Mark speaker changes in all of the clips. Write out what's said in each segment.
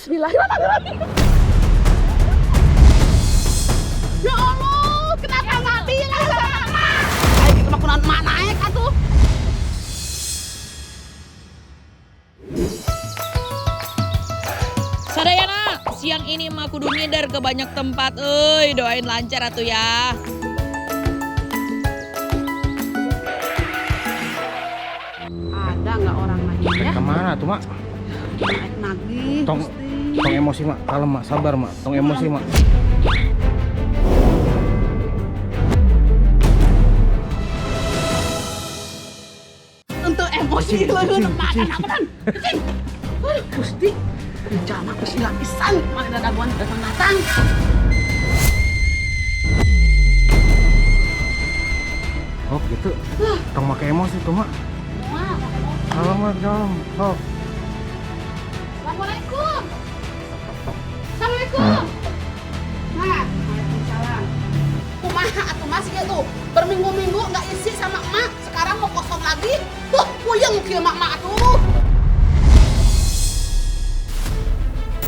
Speaker 1: Bismillahirrahmanirrahim. Ya Allah, kenapa nggak bilang sama mama? Ayo kita makunan emak naik atuh.
Speaker 2: Sadayana, siang ini mah kudu ngindar ke banyak tempat. Doain lancar atuh ya.
Speaker 1: Ada nggak orang nagih ya?
Speaker 3: Kemana tuh mak?
Speaker 1: Naik nagih.
Speaker 3: Tong emosi mak, kalem mak, sabar mak. Tong emosi mak.
Speaker 1: Untuk emosi leun makan apunan. Gusti, rencana Gusti lapisan mana daguan datang-datang.
Speaker 3: Oh gitu. Tong make emosi tuh mak.
Speaker 1: Wah,
Speaker 3: Kalem mak, kalem. Oh.
Speaker 1: Assalamualaikum. Assalamualaikum. Nah, waalaikumsalam. Kumaha atuh mas ya tuh berminggu-minggu nggak isi sama emak. Sekarang mau kosong lagi. Tuh, puyeng kieu mak tuh.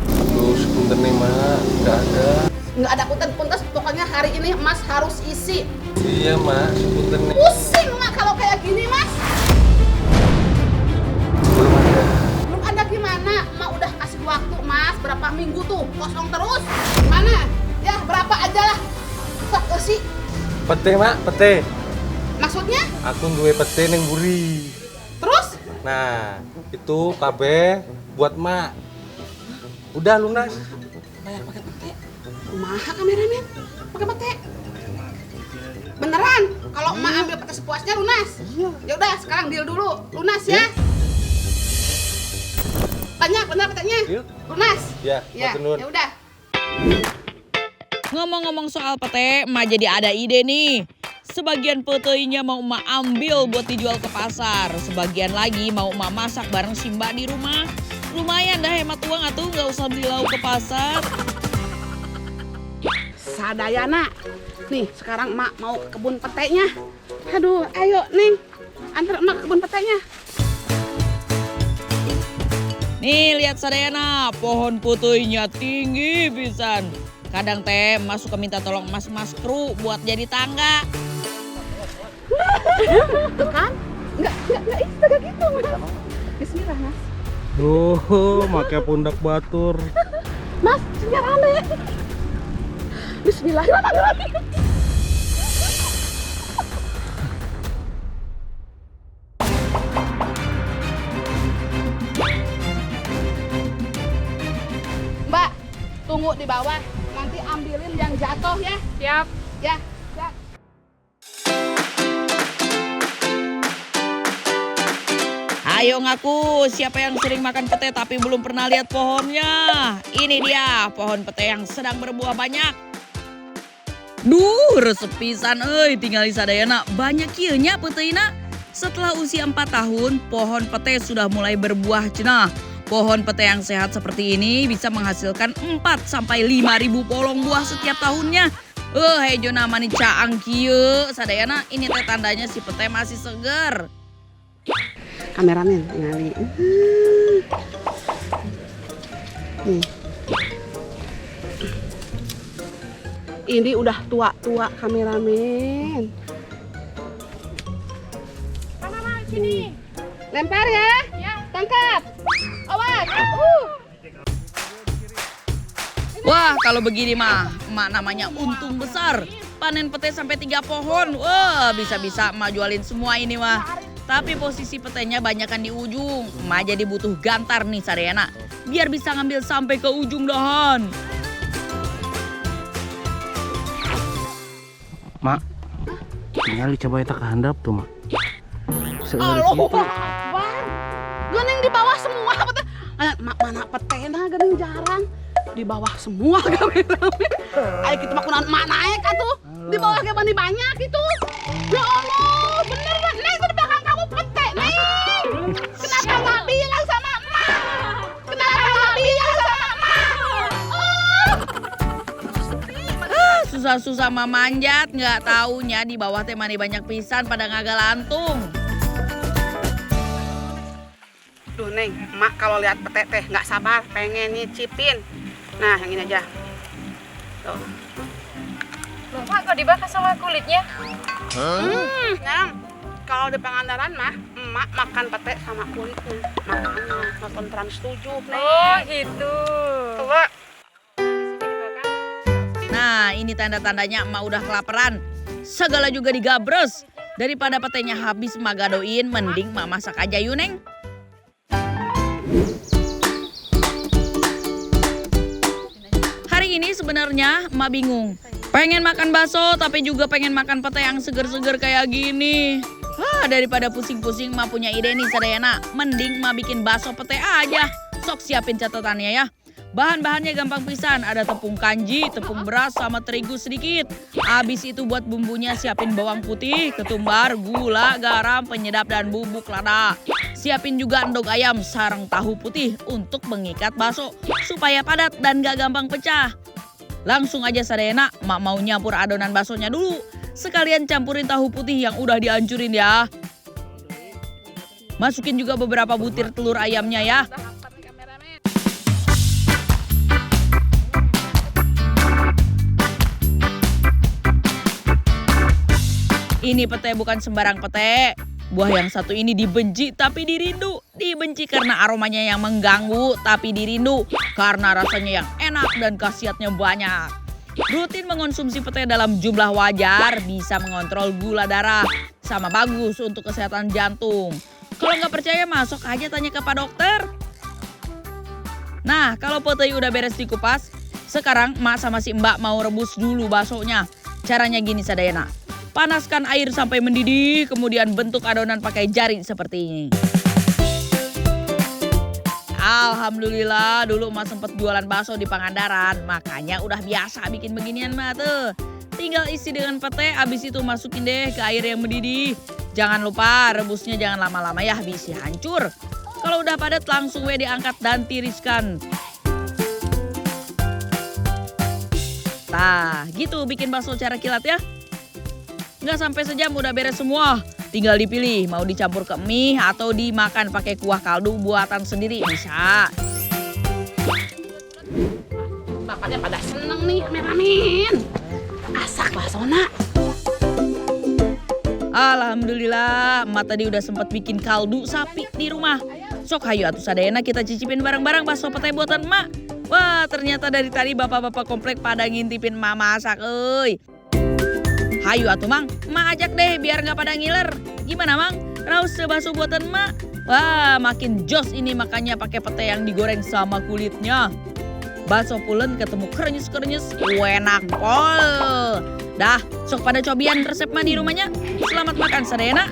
Speaker 4: Aduh, sebentar nih mak, nggak ada.
Speaker 1: Nggak ada punten-punten, pokoknya hari ini mas harus isi.
Speaker 4: Iya mak, sebentar nih.
Speaker 1: Pusing mak kalau kayak gini mas.
Speaker 4: Belum ada.
Speaker 1: Belum ada gimana? Mak udah kasih waktu mas berapa minggu tuh kosong terus. Mana? Ya berapa aja lah. Sok isi.
Speaker 4: Pete mak, pete.
Speaker 1: Maksudnya?
Speaker 4: Aku duwe pete neng buri.
Speaker 1: Terus?
Speaker 4: Nah, itu KB buat mak. Udah lunas.
Speaker 1: Bayar pakai pete. Kumaha kameramen? Pakai pete. Beneran? Kalau emak ambil pete sepuasnya lunas? Iya. Ya udah, sekarang deal dulu. Lunas ya. Banyak bener petenya?
Speaker 4: Iya.
Speaker 1: Lunas?
Speaker 4: Ya,
Speaker 1: Ya.
Speaker 4: matur nuwun.
Speaker 1: Ya udah.
Speaker 2: Ngomong-ngomong soal pete, emak jadi ada ide nih. Sebagian petenya mau emak ambil buat dijual ke pasar. Sebagian lagi mau emak masak bareng si mbak di rumah. Lumayan dah hemat uang atuh, nggak usah beli lauk ke pasar.
Speaker 1: Sadayana. Nih, sekarang emak mau ke kebun petenya. Aduh, ayo Ning. Antar emak ke kebun petenya.
Speaker 2: Nih lihat Sadayana, pohon putihnya tinggi pisan. Kadang teh emak suka minta tolong mas kru buat jadi tangga.
Speaker 1: Tuh kan? Enggak gitu, Mas. Bismillah, Mas.
Speaker 3: Make pundak batur.
Speaker 1: Mas, senyar aneh. Bismillahirrahmanirrahim. Mbak, tunggu di bawah. Nanti ambilin yang jatuh ya. Siap. Ya, siap.
Speaker 2: Ayo ngaku, siapa yang sering makan pete tapi belum pernah lihat pohonnya? Ini dia, pohon pete yang sedang berbuah banyak. Duh, resep pisan tinggal di Sadayana. Banyak kieu nya peteina. Setelah usia 4 tahun, pohon pete sudah mulai berbuah cenah. Pohon pete yang sehat seperti ini bisa menghasilkan 4-5 ribu polong buah setiap tahunnya. Hejona mani caang kieu. Sadayana, ini teh tandanya si pete masih seger.
Speaker 1: Kameramen, ngali. Nih. Ini udah tua-tua kameramen.
Speaker 5: Mama, sini.
Speaker 1: Lempar ya.
Speaker 5: Ya.
Speaker 1: Tangkap. Awas.
Speaker 2: Wah, kalau begini mah, emak namanya untung besar. Panen pete sampai 3 pohon. Wah, bisa-bisa emak jualin semua ini mah. Tapi posisi petenya banyakan di ujung. Emak jadi butuh gantar nih Sadayana. Biar bisa ngambil sampai ke ujung dahan.
Speaker 3: Mak, tinggal dicoba eta kehandap tuh mak. Seueur
Speaker 1: Allahu
Speaker 3: kitu.
Speaker 1: Akbar. Gening di bawah semua pete. Mana petena gening jarang. Di bawah semua kameramen. Ayo kita makunan emak naik atuh. Di bawah kayak banyak itu. Ya Allah, bener kan? Neng, itu di belakang kamu pete, Neng. Kenapa nggak bilang sama emak? Kenapa nggak bilang sama emak?
Speaker 2: Susah-susah mah manjat, nggak taunya di bawah teh mani banyak pisan pada ngagal lantung.
Speaker 1: Duh, Neng, mak kalau lihat pete teh nggak sabar, pengen nyicipin. Nah, yang ini aja. Tuh.
Speaker 5: Loh, Mak, kok dibakar sama kulitnya?
Speaker 1: Neng, kalau di Pangandaran mah, emak makan pete sama kulitnya. Makanya nonton Trans 7, Neng.
Speaker 5: Oh, gitu.
Speaker 1: Tuh, Pak.
Speaker 2: Nah, ini tanda-tandanya emak udah kelaparan. Segala juga digabres. Daripada petenya habis emak gadoin, mending emak masak aja yuk, Neng. Hari ini sebenarnya emak bingung. Pengen makan bakso tapi juga pengen makan pete yang seger-seger kayak gini. Daripada pusing-pusing emak punya ide nih Sadayana. Mending emak bikin bakso pete aja. Sok siapin catatannya ya. Bahan-bahannya gampang pisan, ada tepung kanji, tepung beras, sama terigu sedikit. Habis itu buat bumbunya siapin bawang putih, ketumbar, gula, garam, penyedap, dan bubuk lada. Siapin juga endog ayam sareng tahu putih untuk mengikat bakso supaya padat dan gak gampang pecah. Langsung aja Sadayana, emak mau nyampur adonan baksonya dulu. Sekalian campurin tahu putih yang udah dihancurin ya. Masukin juga beberapa butir telur ayamnya ya. Ini pete bukan sembarang pete. Buah yang satu ini dibenci tapi dirindu. Dibenci karena aromanya yang mengganggu tapi dirindu karena rasanya yang enak dan khasiatnya banyak. Rutin mengonsumsi pete dalam jumlah wajar bisa mengontrol gula darah. Sama bagus untuk kesehatan jantung. Kalau nggak percaya masuk aja tanya ke Pak Dokter. Nah, kalau pete udah beres dikupas, sekarang emak sama si mbak mau rebus dulu baksonya. Caranya gini Sadayana. Panaskan air sampai mendidih, kemudian bentuk adonan pakai jari seperti ini. Alhamdulillah, dulu emak sempet jualan bakso di Pangandaran, makanya udah biasa bikin beginian mah tuh. Tinggal isi dengan pete, abis itu masukin deh ke air yang mendidih. Jangan lupa rebusnya jangan lama-lama ya, bisa hancur. Kalau udah padat langsung diangkat dan tiriskan. Nah, gitu bikin bakso cara kilat ya. Nggak sampai sejam udah beres semua. Tinggal dipilih mau dicampur ke mie atau dimakan pakai kuah kaldu buatan sendiri bisa.
Speaker 1: Bapaknya pada seneng nih ramen. Asak baksona.
Speaker 2: Alhamdulillah, emak tadi udah sempat bikin kaldu sapi di rumah. Sok hayu atuh Sadayana kita cicipin bareng-bareng bakso pete buatan emak. Wah, ternyata dari tadi bapak-bapak komplek pada ngintipin emak masak euy. Hayu atuh Mang, emak ajak deh biar nggak pada ngiler. Gimana Mang? Raus bakso buatan emak. Wah, makin jos ini makanya pakai pete yang digoreng sama kulitnya. Bakso pulen ketemu krenyes-krenyes, enak pol. Dah, sok pada cobian resep mah di rumahnya. Selamat makan Sadayana.